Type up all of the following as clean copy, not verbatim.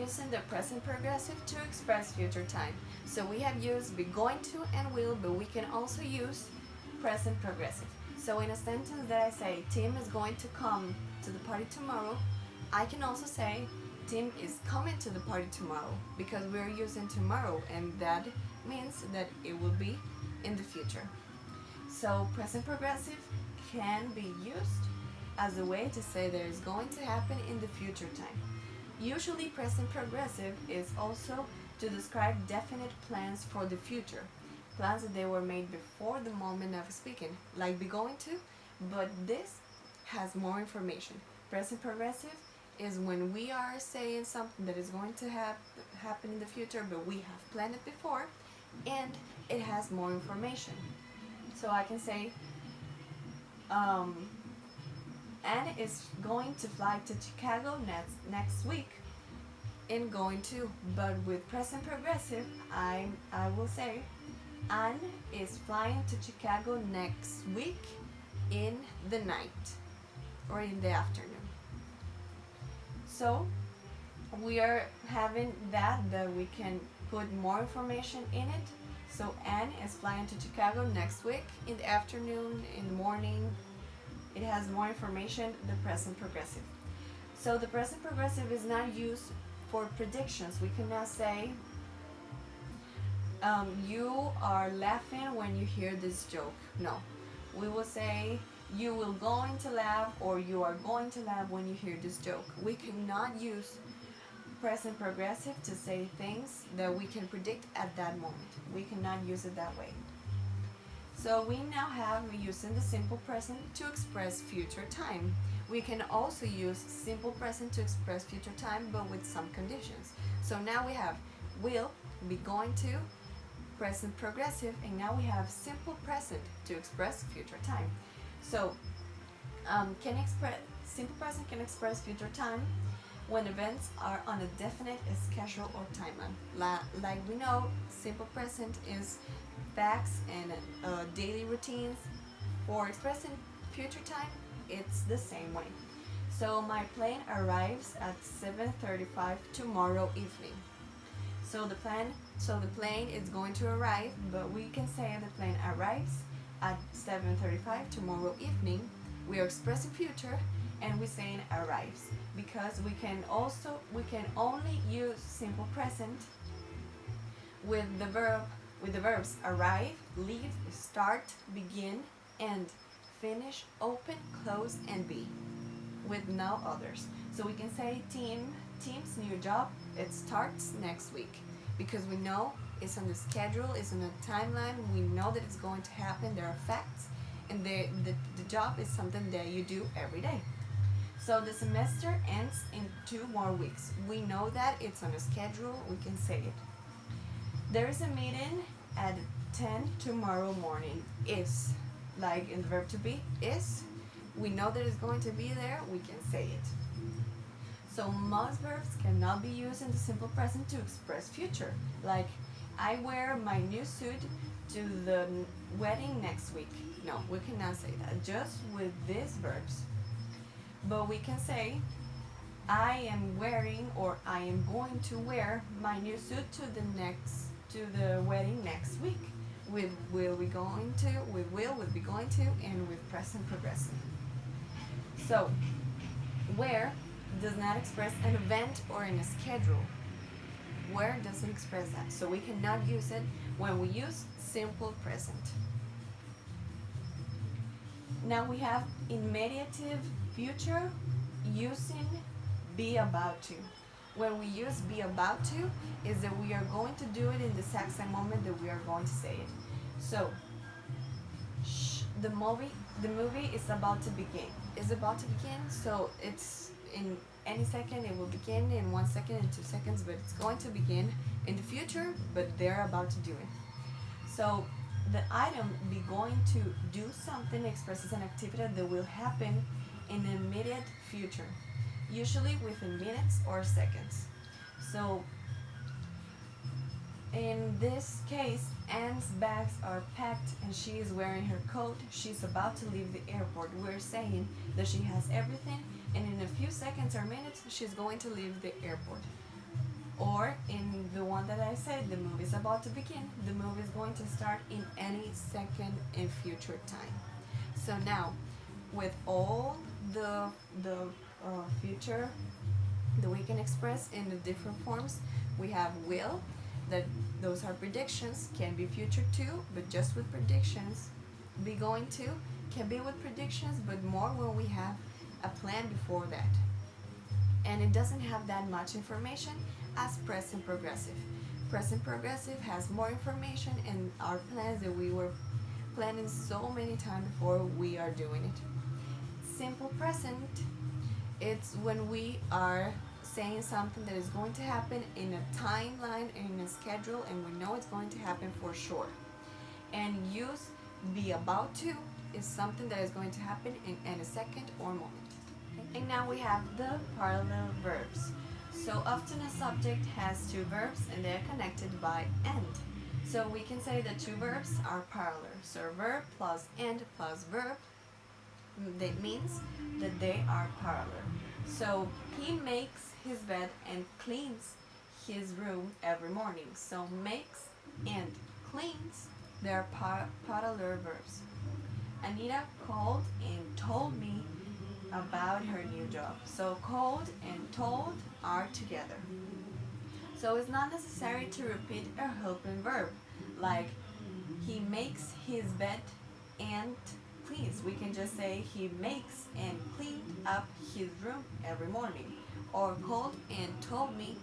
using the present progressive to express future time. So we have used be going to and will, but we can also use present progressive. So in a sentence that I say Tim is going to come to the party tomorrow, I can also say Tim is coming to the party tomorrow, because we're using tomorrow, and that means that it will be in the future. So present progressive can be used as a way to say there is going to happen in the future time. Usually present progressive is also to describe definite plans for the future, plans that they were made before the moment of speaking, like be going to, but this has more information. Present progressive is when we are saying something that is going to happen in the future, but we have planned it before, and it has more information. So I can say, Anne is going to fly to Chicago next week in going to, but with present progressive, I will say, Anne is flying to Chicago next week in the night or in the afternoon. So we are having that we can put more information in it. So Anne is flying to Chicago next week in the afternoon, in the morning. It has more information, the present progressive. So the present progressive is not used for predictions. We cannot say, you are laughing when you hear this joke. No. We will say, you will going to laugh, or you are going to laugh when you hear this joke. We cannot use present progressive to say things that we can predict at that moment. We cannot use it that way. So we now have using the simple present to express future time. We can also use simple present to express future time, but with some conditions. So now we have will, be going to, present progressive, and now we have simple present to express future time. So simple present can express future time when events are on a definite schedule or timeline. Like we know, simple present is facts and daily routines. For expressing future time, it's the same way. So my plane arrives at 7:35 tomorrow evening. So the plane is going to arrive, but we can say the plane arrives at 7:35 tomorrow evening. We are expressing future, and we're saying arrives, because we can only use simple present with the verbs arrive, leave, start, begin, end, finish, open, close, and be, with no others. So we can say Tim's new job, it starts next week, because we know it's on the schedule, it's on a timeline, we know that it's going to happen, there are facts, and the job is something that you do every day. So the semester ends in 2 more weeks. We know that it's on a schedule, we can say it. There is a meeting at 10 tomorrow morning. Is, like in the verb to be, is. We know that it's going to be there, we can say it. So most verbs cannot be used in the simple present to express future. Like, I wear my new suit to the wedding next week. No, we cannot say that, just with these verbs. But we can say, I am wearing, or I am going to wear my new suit to the wedding next week. With will, we going to, with will be going to, and with present progressive. So, where does not express an event or in a schedule. Where doesn't express that, so we cannot use it when we use simple present. Now we have immediative future using be about to. When we use be about to, is that we are going to do it in the exact same moment that we are going to say it. So the movie is about to begin. It's about to begin, so it's in any second. It will begin in 1 second, in 2 seconds, but it's going to begin in the future, but they're about to do it. So the item be going to do something expresses an activity that will happen in the immediate future, usually within minutes or seconds. So in this case, Anne's bags are packed and she is wearing her coat. She's about to leave the airport. We're saying that she has everything, and in a few seconds or minutes she's going to leave the airport. Or in the one that I said, the movie is about to begin, the movie is going to start in any second in future time. So now, with all the future that we can express in the different forms, we have will, that those are predictions, can be future too, but just with predictions. Be going to can be with predictions, but more when we have a plan before that. And it doesn't have that much information as present progressive. Present progressive has more information in our plans that we were planning so many times before we are doing it. Simple present, it's when we are saying something that is going to happen in a timeline, in a schedule, and we know it's going to happen for sure. And use be about to is something that is going to happen in any second or moment. And now we have the parallel verbs. So often a subject has two verbs and they are connected by and. So we can say that two verbs are parallel. So verb plus and plus verb, that means that they are parallel. So he makes his bed and cleans his room every morning. So makes and cleans, they are parallel verbs. Anita called and told me about her new job. So called and told are together. So it's not necessary to repeat a helping verb like he makes his bed and cleans. We can just say he makes and cleaned up his room every morning. Or called and told me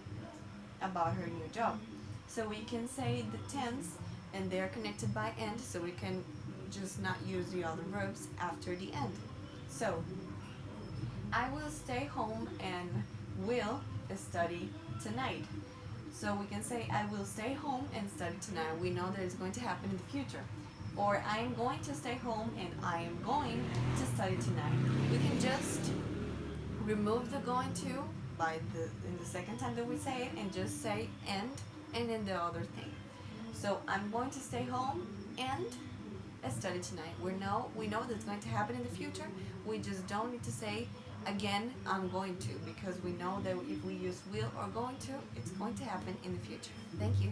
about her new job. So we can say the tense and they're connected by and, so we can just not use the other verbs after the end. So I will stay home and will study tonight. So we can say I will stay home and study tonight. We know that it's going to happen in the future. Or I am going to stay home and I am going to study tonight. We can just remove the going to by in the second time that we say it and just say and then the other thing. So I'm going to stay home and study tonight. We know that's going to happen in the future. We just don't need to say again I'm going to, because we know that if we use will or going to, it's going to happen in the future. Thank you.